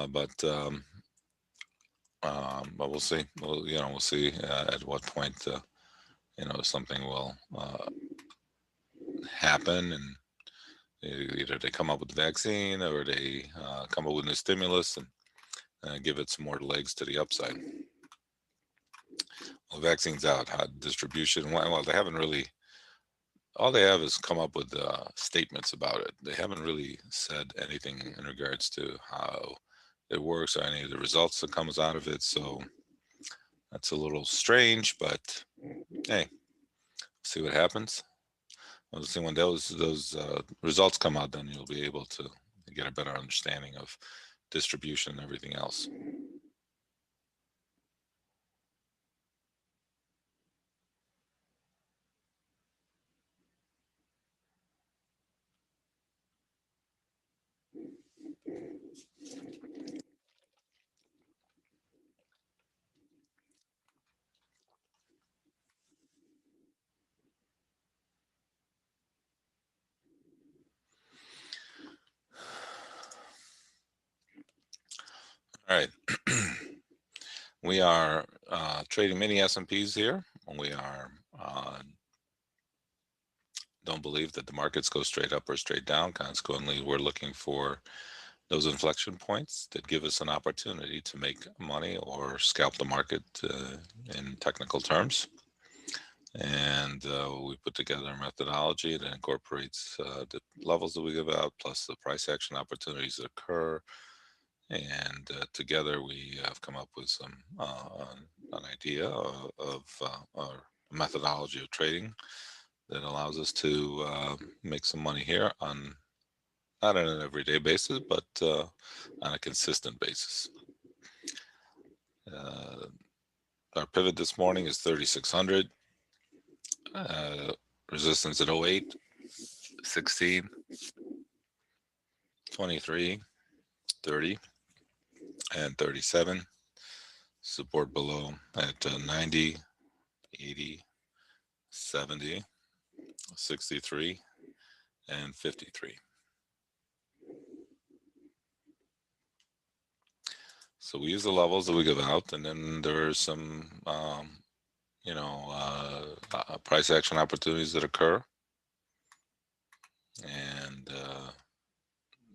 But we'll see. We'll see at what point something will happen, and either they come up with the vaccine or they come up with new stimulus and give it some more legs to the upside. Well, vaccines out, how distribution. Well, they haven't really. All they have is come up with statements about it. They haven't really said anything in regards to how it works or any of the results that comes out of it. So that's a little strange, but hey, see what happens. We'll see when those results come out. Then you'll be able to get a better understanding of distribution and everything else. All right. We are trading mini S&Ps here. We are don't believe that the markets go straight up or straight down. Consequently, we're looking for those inflection points that give us an opportunity to make money or scalp the market in technical terms. And we put together a methodology that incorporates the levels that we give out plus the price action opportunities that occur. And together we have come up with an idea of our methodology of trading that allows us to make some money here on not on an everyday basis, but on a consistent basis. Uh, our pivot this morning is 3,600. Resistance at 08, 16, 23, 30, and 37. Support below at 90, 80, 70, 63, and 53. So we use the levels that we give out, and then there are some, price action opportunities that occur. And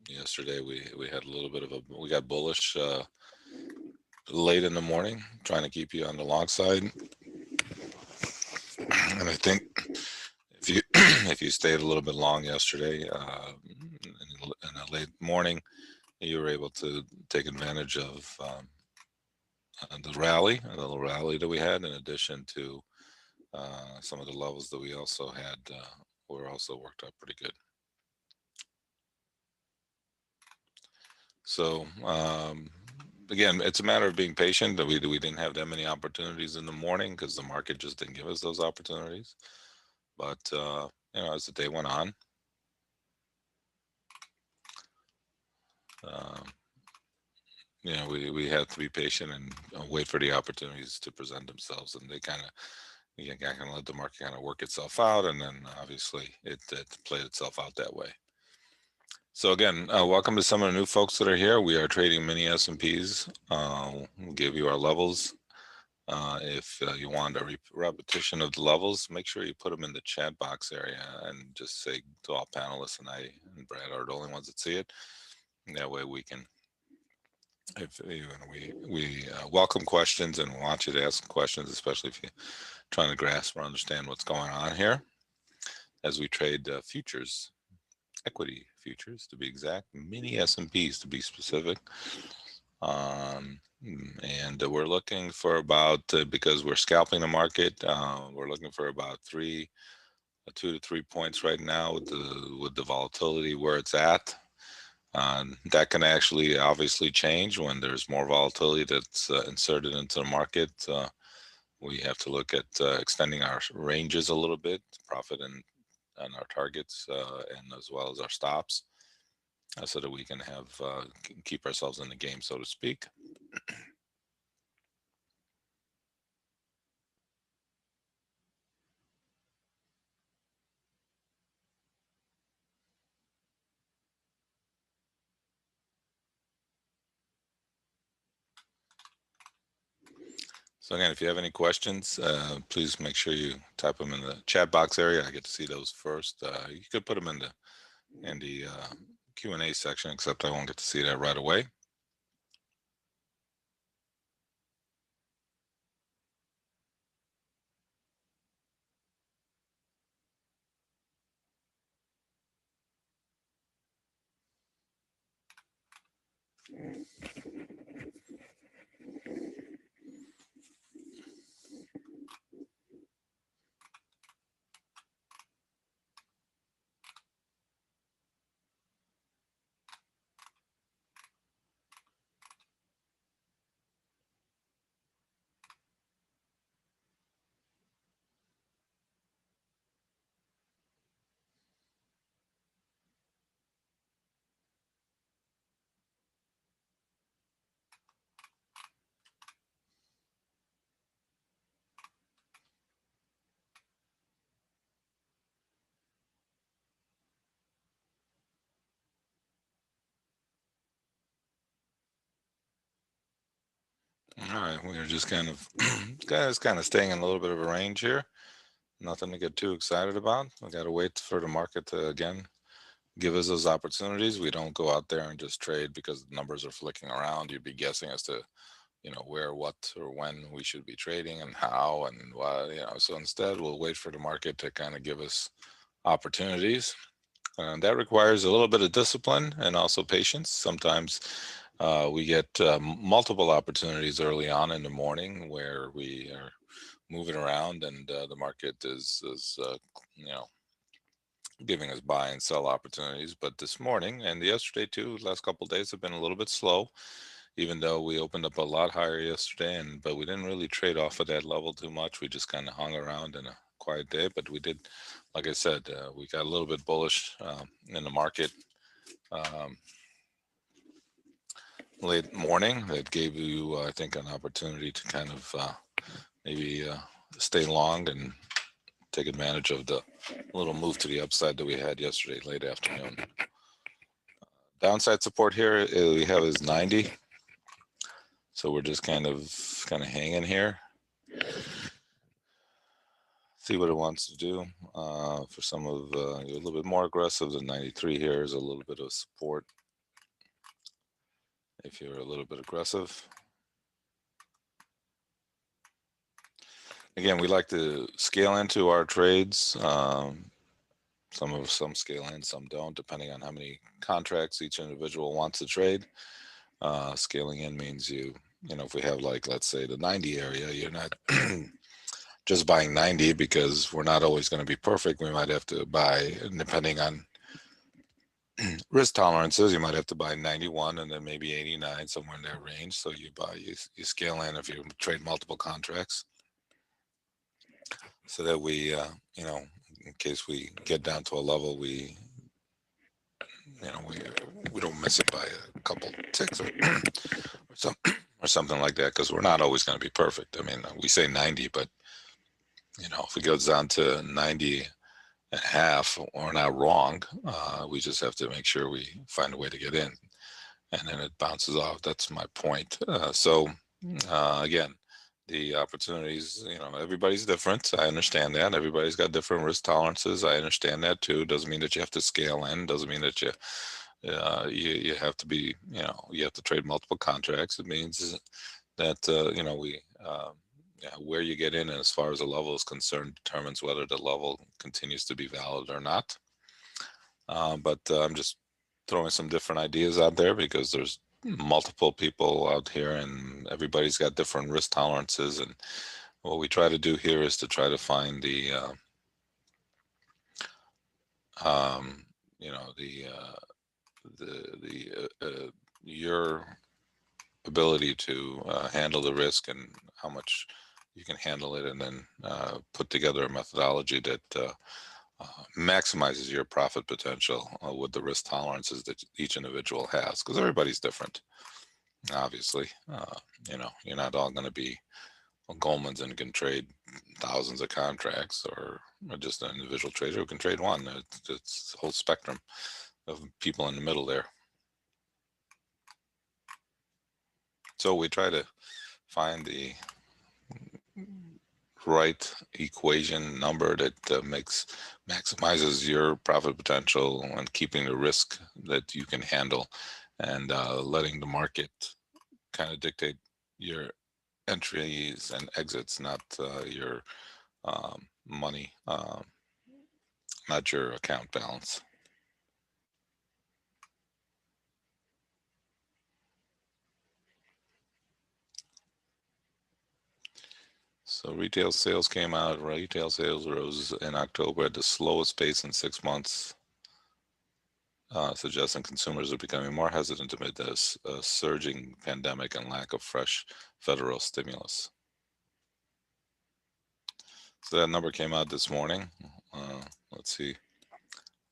yesterday we had a little bit of we got bullish late in the morning, trying to keep you on the long side. And I think if you if you stayed a little bit long yesterday in the late morning, you were able to take advantage of the rally, a little rally that we had, in addition to some of the levels that we also had were also worked out pretty good. So again, it's a matter of being patient. We didn't have that many opportunities in the morning because the market just didn't give us those opportunities. But as the day went on, uh, we had to be patient and wait for the opportunities to present themselves, and they kind of let the market kind of work itself out, and then obviously it played itself out that way. So again, welcome to some of the new folks that are here. We are trading mini S&Ps. We'll give you our levels. If you want a repetition of the levels, make sure you put them in the chat box area and just say to all panelists, and I and Brad are the only ones that see it. And that way we can, if we welcome questions and want you to ask questions, especially if you're trying to grasp or understand what's going on here as we trade futures, equity futures to be exact, mini S&Ps to be specific. And we're looking for about, because we're scalping the market, we're looking for about 2 to 3 points right now with the volatility where it's at. That can actually obviously change when there's more volatility that's inserted into the market. We have to look at extending our ranges a little bit, profit and our targets, and as well as our stops, so that we can have keep ourselves in the game, so to speak. So again, if you have any questions, please make sure you type them in the chat box area. I get to see those first. You could put them in the Q&A section, except I won't get to see that right away. All right, we're just kind of guys kind of staying in a little bit of a range here. Nothing to get too excited about. We got to wait for the market to again give us those opportunities. We don't go out there and just trade because the numbers are flicking around. You'd be guessing as to where, what, or when we should be trading and how and what. So instead, we'll wait for the market to kind of give us opportunities. And that requires a little bit of discipline and also patience. Sometimes we get multiple opportunities early on in the morning where we are moving around and the market is giving us buy and sell opportunities. But this morning and yesterday too, last couple of days have been a little bit slow, even though we opened up a lot higher yesterday. But we didn't really trade off of that level too much. We just kind of hung around in a quiet day. But we did, like I said, we got a little bit bullish in the market late morning. That gave you, I think, an opportunity to kind of maybe stay long and take advantage of the little move to the upside that we had yesterday late afternoon. Downside support here we have is 90. So we're just kind of hanging here. See what it wants to do. For some of you're a little bit more aggressive than 93 here is a little bit of support. If you're a little bit aggressive. Again, we like to scale into our trades. Some scale in, some don't, depending on how many contracts each individual wants to trade. Scaling in means if we have let's say the 90 area, you're not just buying 90 because we're not always going to be perfect. We might have to buy, depending on risk tolerances, you might have to buy 91 and then maybe 89, somewhere in that range. So you scale in if you trade multiple contracts, so that we in case we get down to a level we don't miss it by a couple ticks or something like that, because we're not always going to be perfect. I mean, we say 90, but if it goes down to 90 and a half, we're not wrong. We just have to make sure we find a way to get in, and then it bounces off. That's my point. Again, the opportunities, everybody's different. I understand that. Everybody's got different risk tolerances. I understand that too. Doesn't mean that you have to scale in. Doesn't mean that you have to be, you have to trade multiple contracts. It means that, where you get in as far as the level is concerned determines whether the level continues to be valid or not. But I'm just throwing some different ideas out there because there's multiple people out here and everybody's got different risk tolerances. And what we try to do here is to try to find your ability to handle the risk and how much you can handle it, and then put together a methodology that maximizes your profit potential with the risk tolerances that each individual has, because everybody's different. Obviously, you're not all going to be Goldman's and can trade thousands of contracts, or just an individual trader who can trade one. It's a whole spectrum of people in the middle there. So we try to find the right equation number that maximizes your profit potential and keeping the risk that you can handle, and letting the market kind of dictate your entries and exits, not your money, not your account balance. So retail sales came out. Retail sales rose in October at the slowest pace in 6 months, suggesting consumers are becoming more hesitant amid this surging pandemic and lack of fresh federal stimulus. So that number came out this morning. Let's see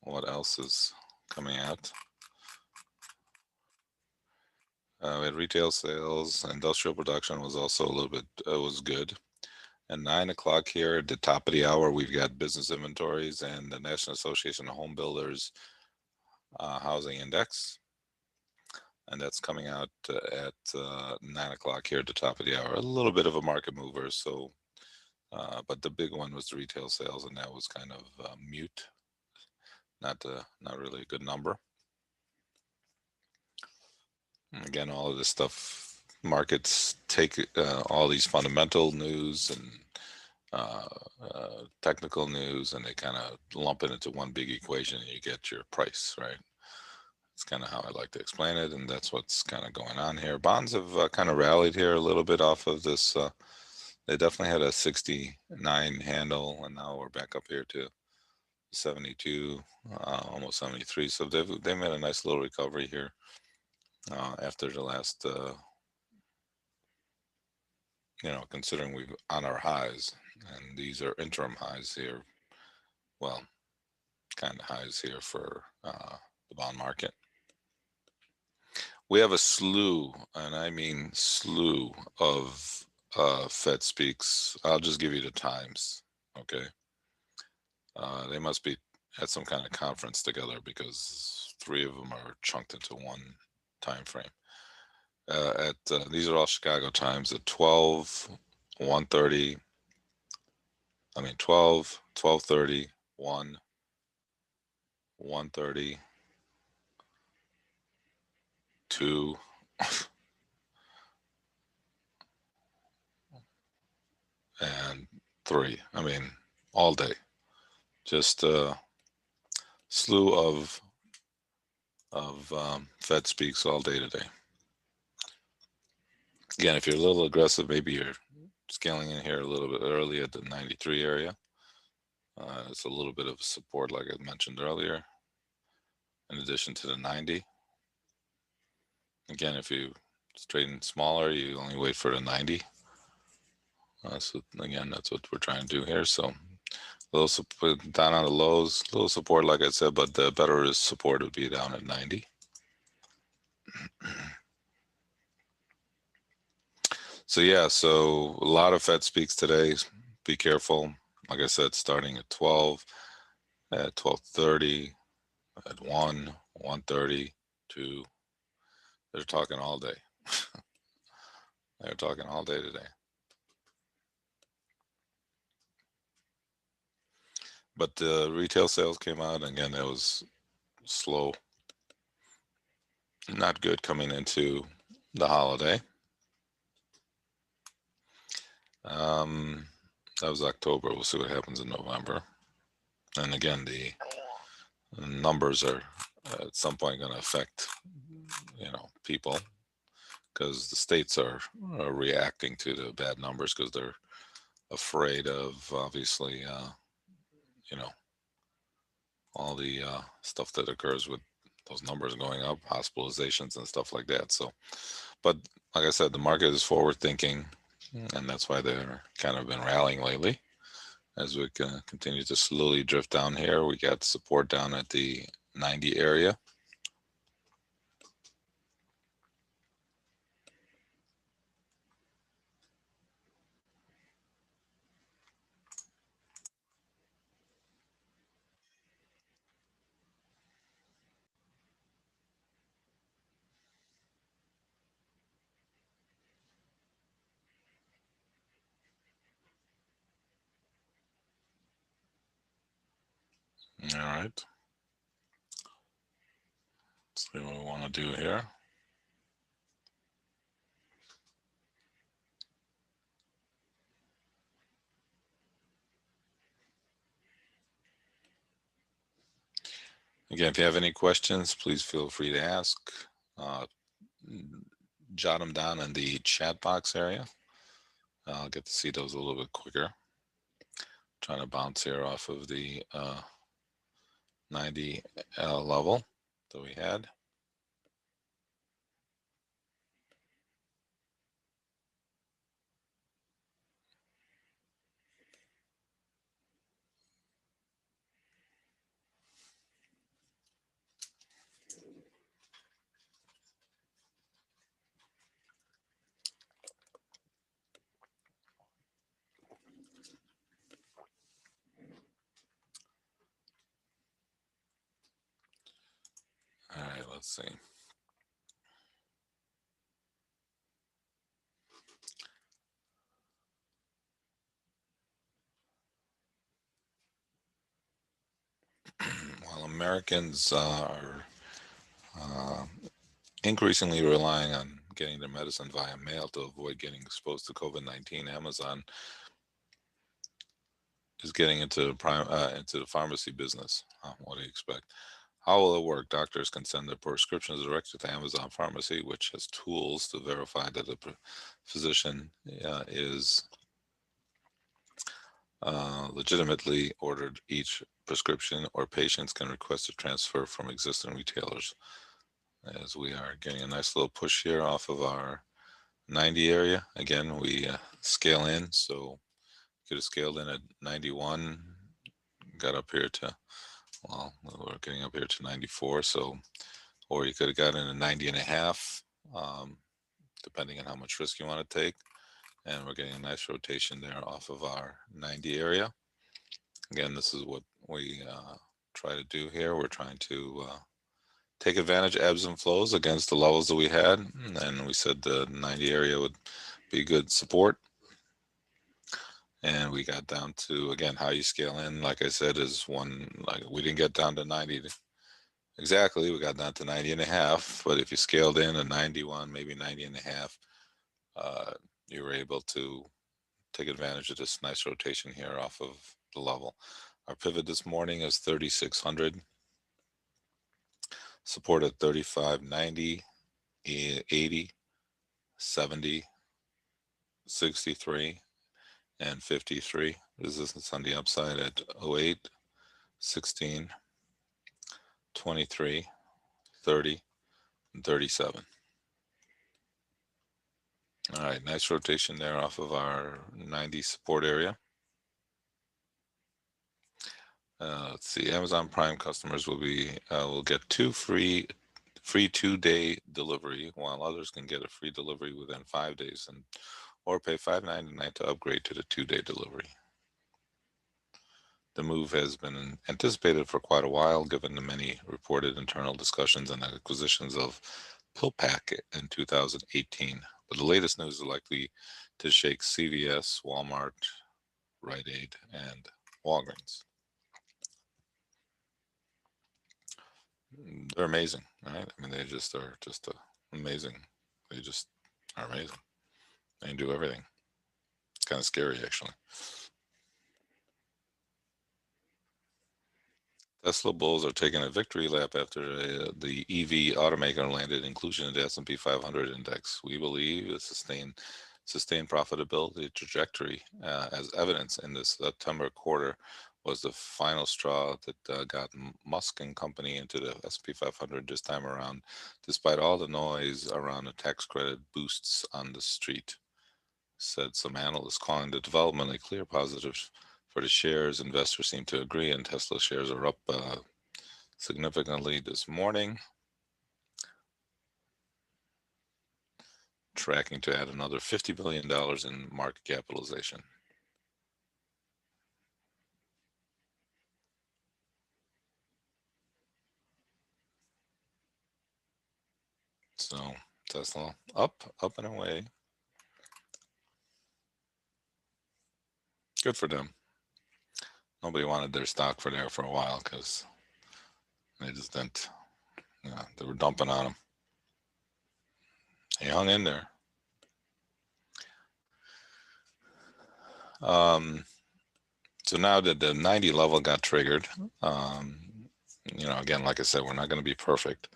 what else is coming out. We had retail sales. Industrial production was also a little bit was good. At 9 o'clock here, at the top of the hour, we've got business inventories and the National Association of Home Builders housing index, and that's coming out at 9 o'clock here at the top of the hour. A little bit of a market mover, so but the big one was the retail sales, and that was kind of mute, not really a good number. Again, all of this stuff, markets take all these fundamental news and technical news, and they kind of lump it into one big equation, and you get your price, right? It's kind of how I like to explain it, and that's what's kind of going on here. Bonds have kind of rallied here a little bit off of this. They definitely had a 69 handle, and now we're back up here to 72, almost 73. So they made a nice little recovery here after the last, considering we've on our highs, and these are interim highs here. Well, kind of highs here for the bond market. We have a slew, and I mean slew, of Fed speaks. I'll just give you the times, okay? They must be at some kind of conference together because three of them are chunked into one time frame. At these are all Chicago times at 12, 1:30. I mean 12, 12:30, 1, 1:30, 2, and 3. I mean all day. Just a slew of Fed speaks all day today. Again, if you're a little aggressive, maybe you're scaling in here a little bit early at the 93 area. It's a little bit of support, like I mentioned earlier, in addition to the 90. Again, if you're trading smaller, you only wait for the 90. So again, that's what we're trying to do here. So a little support down on the lows, a little support, like I said, but the better support would be down at 90. So yeah, so a lot of Fed speaks today. Be careful. Like I said, starting at 12, at 12:30, at 1, 1:30, 2. They're talking all day. They're talking all day today. But the retail sales came out, and again, it was slow, not good coming into the holiday. That was October. We'll see what happens in November. And again, the numbers are at some point going to affect, people, because the states are reacting to the bad numbers because they're afraid of, obviously, all the stuff that occurs with those numbers going up, hospitalizations and stuff like that. So, but like I said, the market is forward thinking, and that's why they're kind of been rallying lately. As we continue to slowly drift down here, we got support down at the 90 area. All right. Let's see what we want to do here. Again, if you have any questions, please feel free to ask. Uh, jot them down in the chat box area. I'll get to see those a little bit quicker. Trying to bounce here off of the 90 level that we had. All right, let's see. While Americans are uh, increasingly relying on getting their medicine via mail to avoid getting exposed to COVID-19, Amazon is getting into the pharmacy business. What do you expect? How will it work? Doctors can send their prescriptions directly to Amazon Pharmacy, which has tools to verify that the physician is legitimately ordered each prescription, or patients can request a transfer from existing retailers. As we are getting a nice little push here off of our 90 area. Again, we scale in, so could have scaled in at 91, got up here to, well, we're getting up here to 94, so, or you could have gotten a 90 and a half, um, depending on how much risk you want to take. And we're getting a nice rotation there off of our 90 area. Again, this is what we try to do here. We're trying to take advantage of ebbs and flows against the levels that we had. And we said the 90 area would be good support. And we got down to, again, how you scale in, like I said, is one, like we didn't get down to 90 exactly. We got down to 90 and a half. But if you scaled in a 91, maybe 90 and a half, you were able to take advantage of this nice rotation here off of the level. Our pivot this morning is 3,600, support at 35.90, 80, 70, 63, and 53. Resistance on the upside at 08, 16, 23, 30, and 37. All right, nice rotation there off of our 90 support area. Let's see. Amazon Prime customers will get free 2-day delivery, while others can get a free delivery within 5 days, and or pay $5.99 to upgrade to the 2-day delivery. The move has been anticipated for quite a while, given the many reported internal discussions and acquisitions of PillPack in 2018. But the latest news is likely to shake CVS, Walmart, Rite Aid, and Walgreens. They're amazing, right? I mean, they just are just amazing. They just are amazing. They do everything. It's kind of scary, actually. Tesla bulls are taking a victory lap after the EV automaker landed inclusion in the S&P 500 index. We believe a sustained profitability trajectory, as evidence in this September quarter, was the final straw that got Musk and company into the S&P 500 this time around, despite all the noise around the tax credit boosts on the street. Said some analysts, calling the development a clear positive for the shares. Investors seem to agree, and Tesla shares are up significantly this morning, tracking to add another $50 billion in market capitalization. So Tesla up and away. Good for them. nobody wanted their stock for there for a while because they just didn't. Yeah, they were dumping on him. He hung in there. Um, so now that the 90 level got triggered, again, like I said, we're not going to be perfect.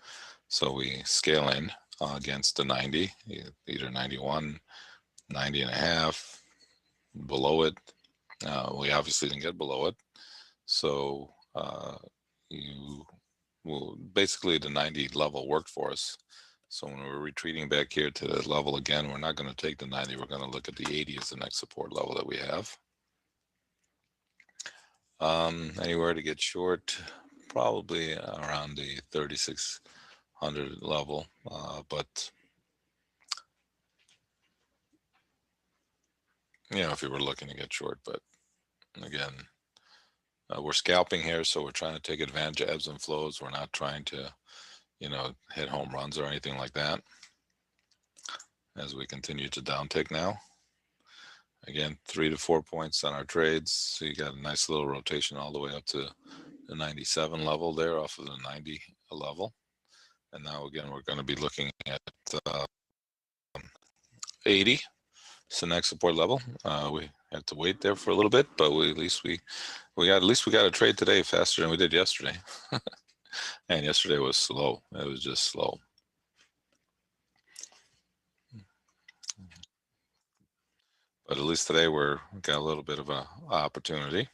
So we scale in against the 90, either 91, 90 and a half, below it. We obviously didn't get below it. So you well, basically the 90 level worked for us. So when we're retreating back here to the level again, we're not going to take the 90. We're going to look at the 80 as the next support level that we have. Anywhere to get short, probably around the 3600 level, but if you were looking to get short. But again, we're scalping here, so we're trying to take advantage of ebbs and flows. We're not trying to hit home runs or anything like that as we continue to downtick now. Again, 3 to 4 points on our trades. So you got a nice little rotation all the way up to the 97 level there off of the 90 level. And now again, we're going to be looking at 80. It's the next support level. We have to wait there for a little bit, but at least we got a trade today faster than we did yesterday. And yesterday was slow. It was just slow. But at least today we got a little bit of an opportunity.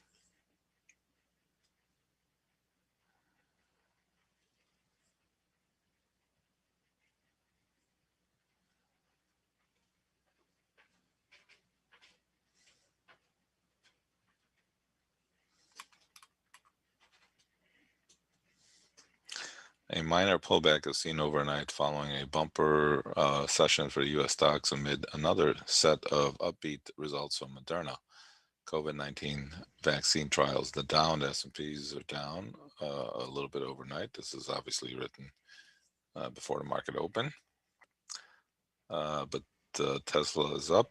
A minor pullback is seen overnight following a bumper session for the U.S. stocks amid another set of upbeat results from Moderna COVID-19 vaccine trials. The Dow and S&Ps are down a little bit overnight. This is obviously written before the market open. But Tesla is up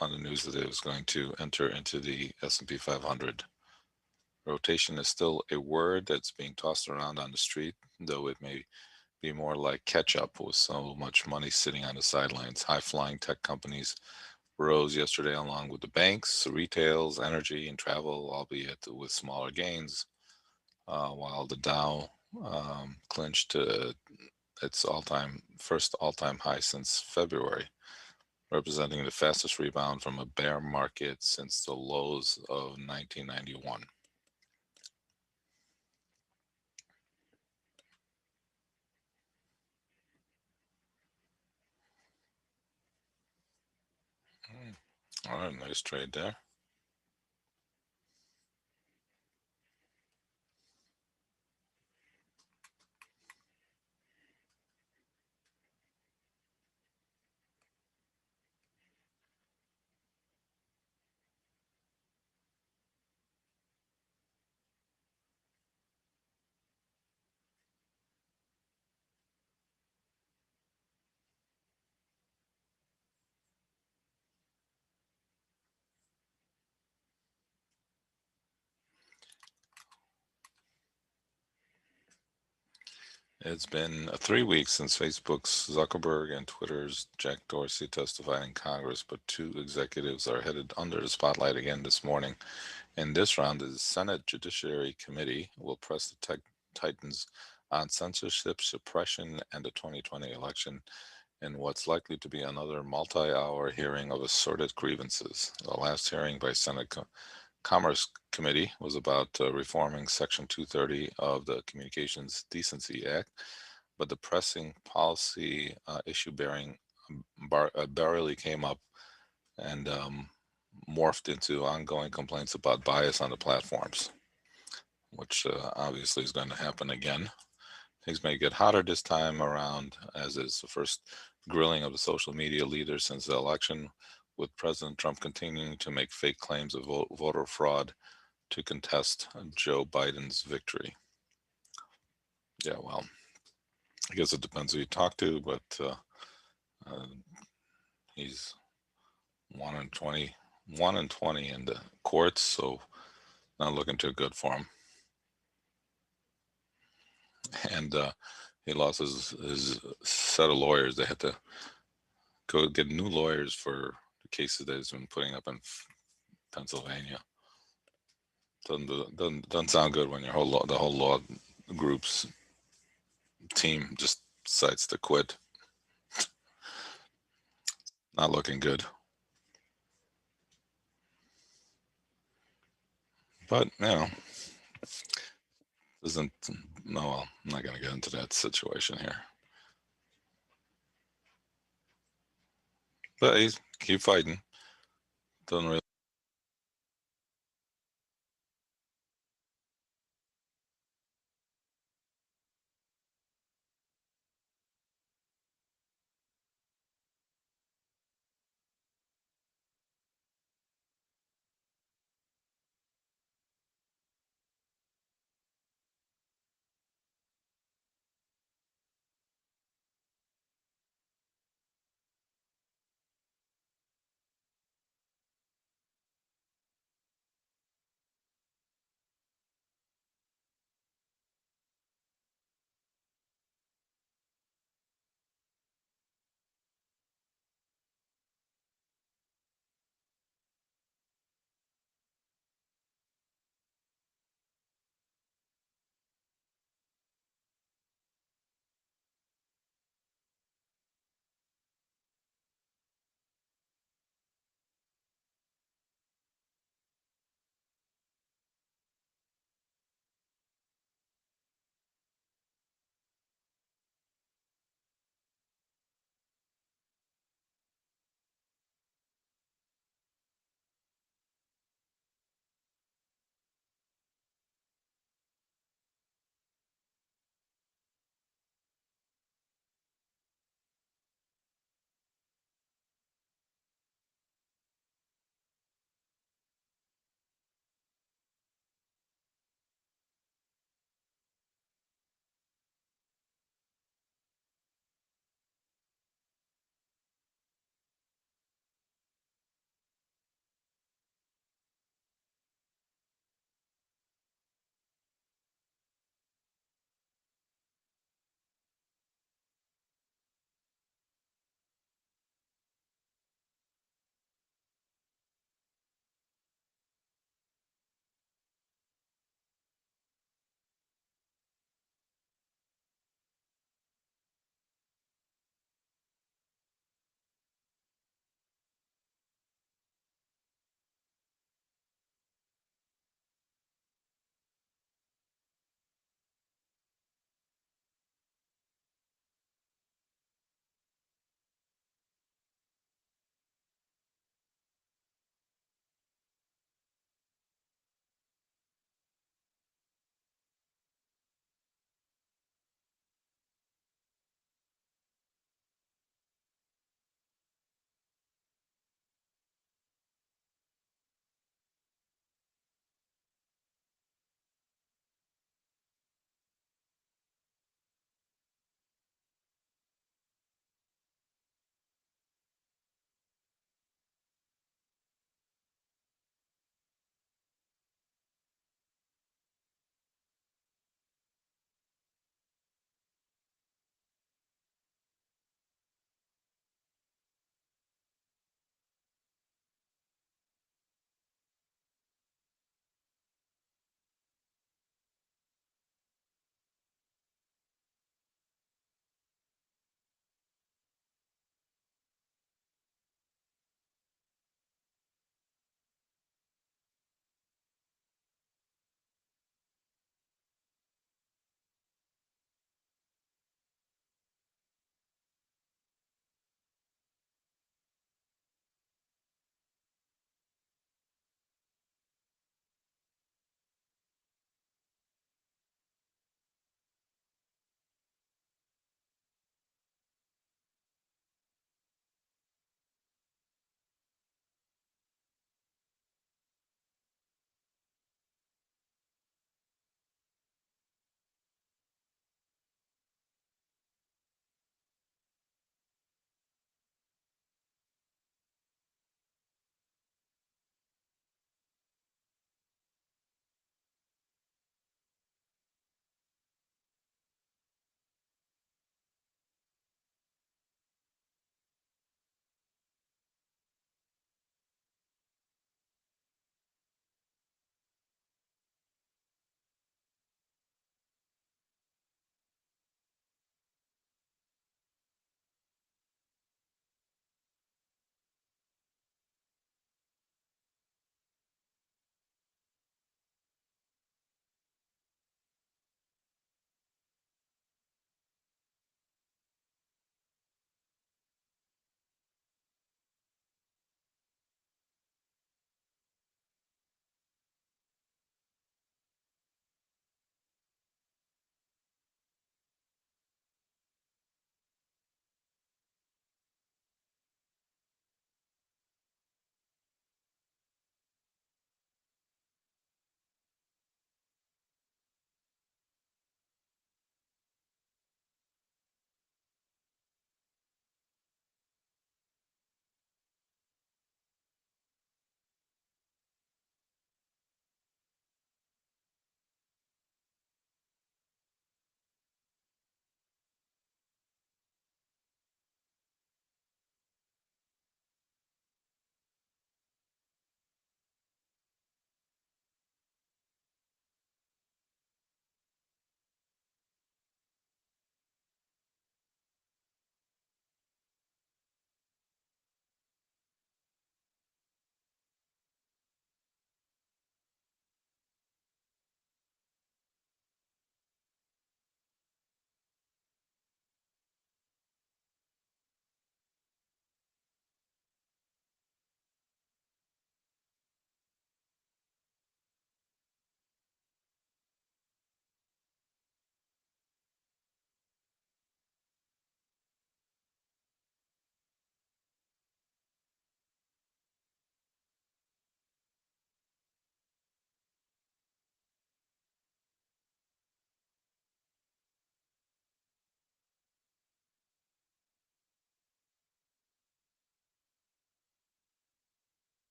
on the news that it was going to enter into the S&P 500. Rotation is still a word that's being tossed around on the street, though it may be more like catch up with so much money sitting on the sidelines. High flying tech companies rose yesterday along with the banks, retails, energy, and travel, albeit with smaller gains, while the Dow clinched its first all-time high since February, representing the fastest rebound from a bear market since the lows of 1991. All right, nice trade there. It's been 3 weeks since Facebook's Zuckerberg and Twitter's Jack Dorsey testified in Congress, but two executives are headed under the spotlight again this morning. In this round, the Senate Judiciary Committee will press the tech titans on censorship suppression and the 2020 election in what's likely to be another multi-hour hearing of assorted grievances. The last hearing by Senate Commerce Committee was about reforming Section 230 of the Communications Decency Act, but the pressing policy issue barely came up and morphed into ongoing complaints about bias on the platforms, which obviously is going to happen again. Things may get hotter this time around, as is the first grilling of the social media leaders since the election, with President Trump continuing to make fake claims of voter fraud to contest Joe Biden's victory. Yeah, well, I guess it depends who you talk to, but he's 1 in 20 in the courts, so not looking too good for him. And he lost his set of lawyers. They had to go get new lawyers for the cases that he's been putting up in Pennsylvania. Doesn't sound good when your the whole law group's team just decides to quit. Not looking good. But doesn't no. Well, I'm not gonna get into that situation here. But he's keep fighting. Doesn't really.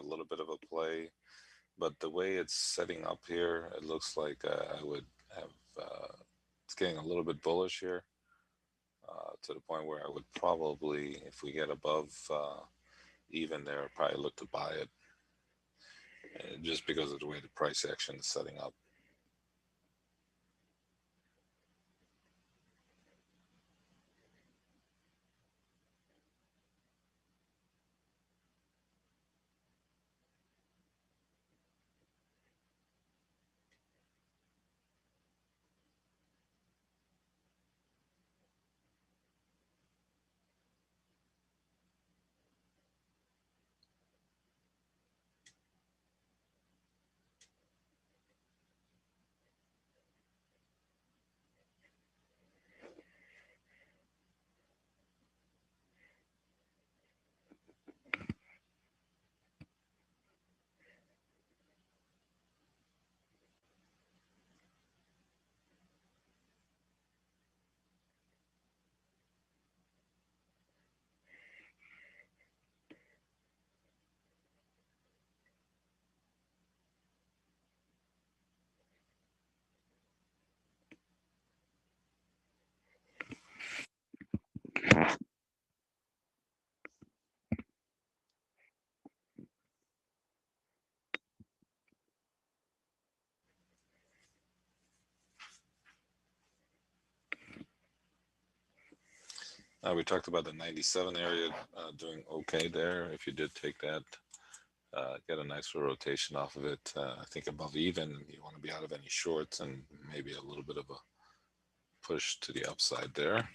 a little bit of a play, but the way it's setting up here, it looks like I would have it's getting a little bit bullish here to the point where I would probably, if we get above even there, probably look to buy it just because of the way the price action is setting up. We talked about the 97 area doing okay there. If you did take that, get a nice rotation off of it. I think above even, you want to be out of any shorts and maybe a little bit of a push to the upside there.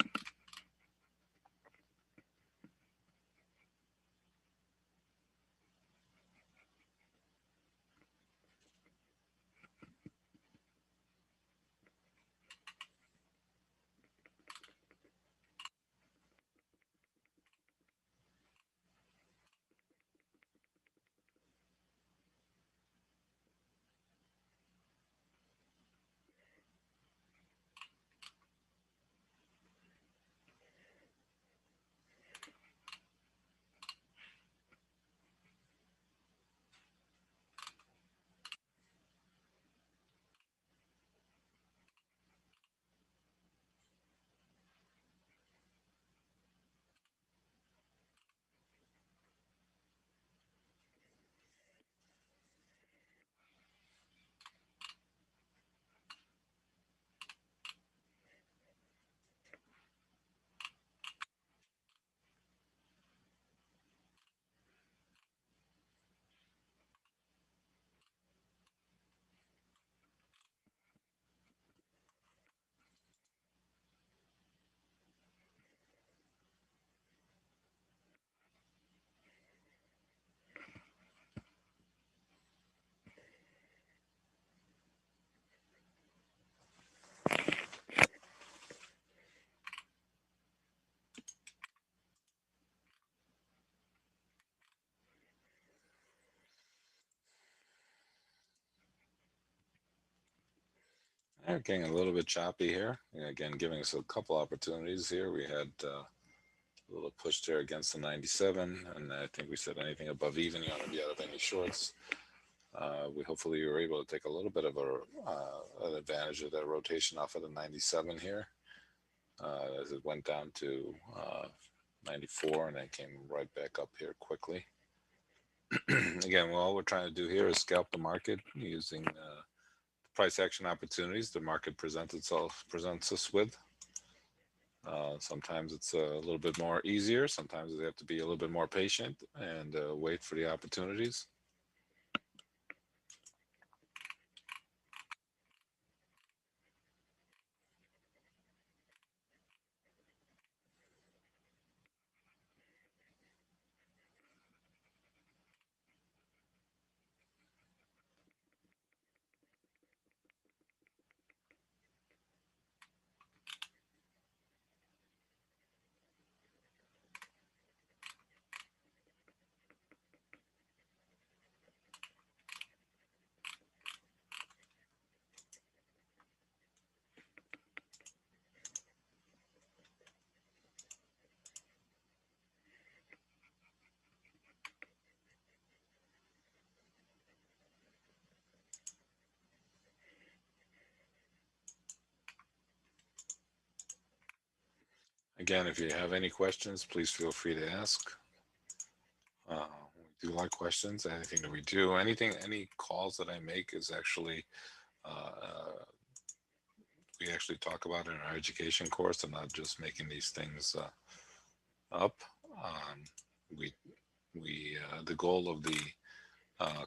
Getting a little bit choppy here. Again, giving us a couple opportunities here. We had a little push there against the 97, and I think we said anything above even, you want to be out of any shorts. We hopefully were able to take a little bit of an advantage of that rotation off of the 97 here as it went down to 94 and then came right back up here quickly. Again, all we're trying to do here is scalp the market using price action opportunities the market presents us with. Sometimes it's a little bit more easier. Sometimes they have to be a little bit more patient and wait for the opportunities. Again, if you have any questions, please feel free to ask. We do like questions. Anything that we do, any calls that I make is actually we actually talk about in our education course. I'm not just making these things up. Um, we the goal of the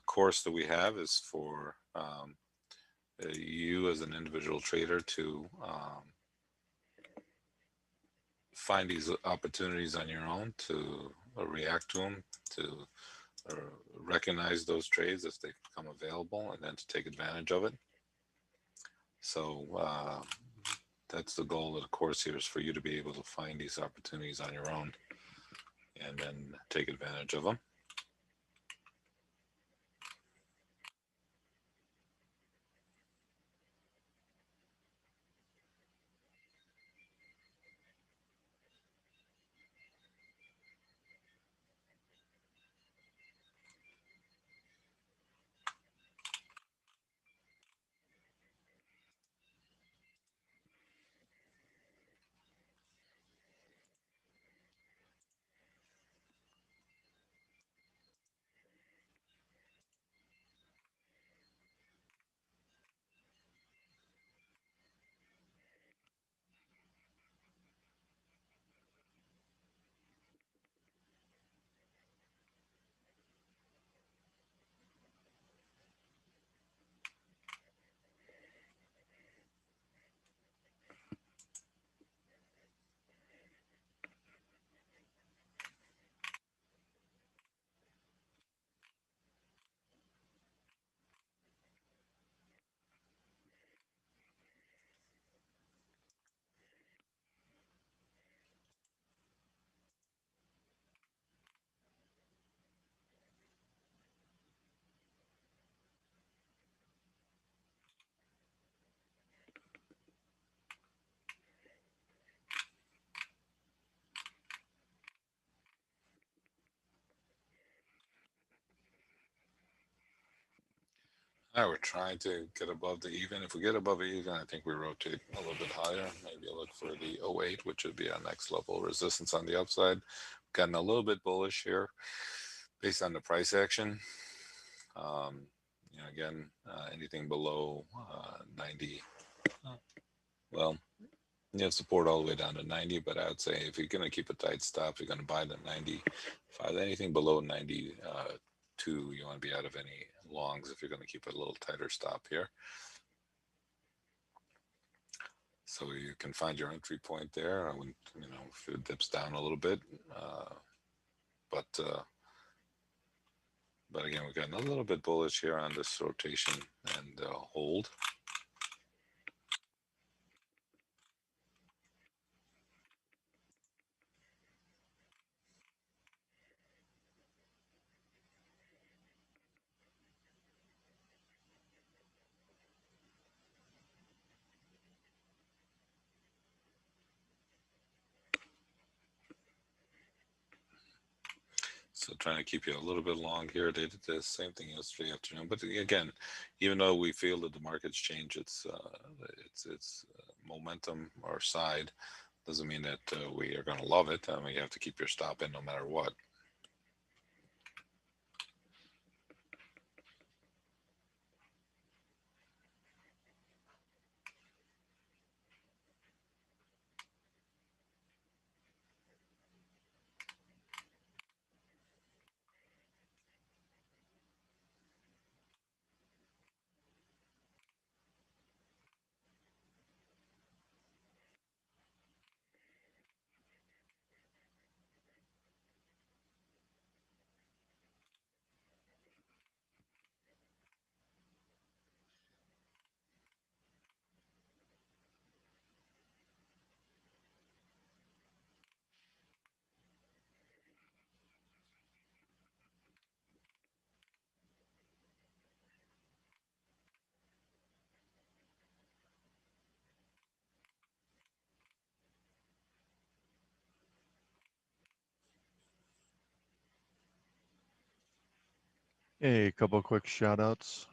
course that we have is for you as an individual trader to find these opportunities on your own, to react to them, to uh, recognize those trades as they become available, and then to take advantage of it. So that's the goal of the course here, is for you to be able to find these opportunities on your own and then take advantage of them. All right, we're trying to get above the even. If we get above the even, I think we rotate a little bit higher. Maybe look for the 08, which would be our next level of resistance on the upside. Gotten a little bit bullish here based on the price action. Um, again, anything below 90, well, you have support all the way down to 90, but I would say if you're going to keep a tight stop, you're going to buy the 95. Anything below 92, you want to be out of any longs if you're going to keep a little tighter stop here. So you can find your entry point there. When if it dips down a little bit, but uh, but again, we've gotten a little bit bullish here on this rotation and hold. So trying to keep you a little bit long here. They did the same thing yesterday afternoon. But again, even though we feel that the market's changed its momentum or side, doesn't mean that we are going to love it. I mean, you have to keep your stop in no matter what. Hey, a couple quick shout outs.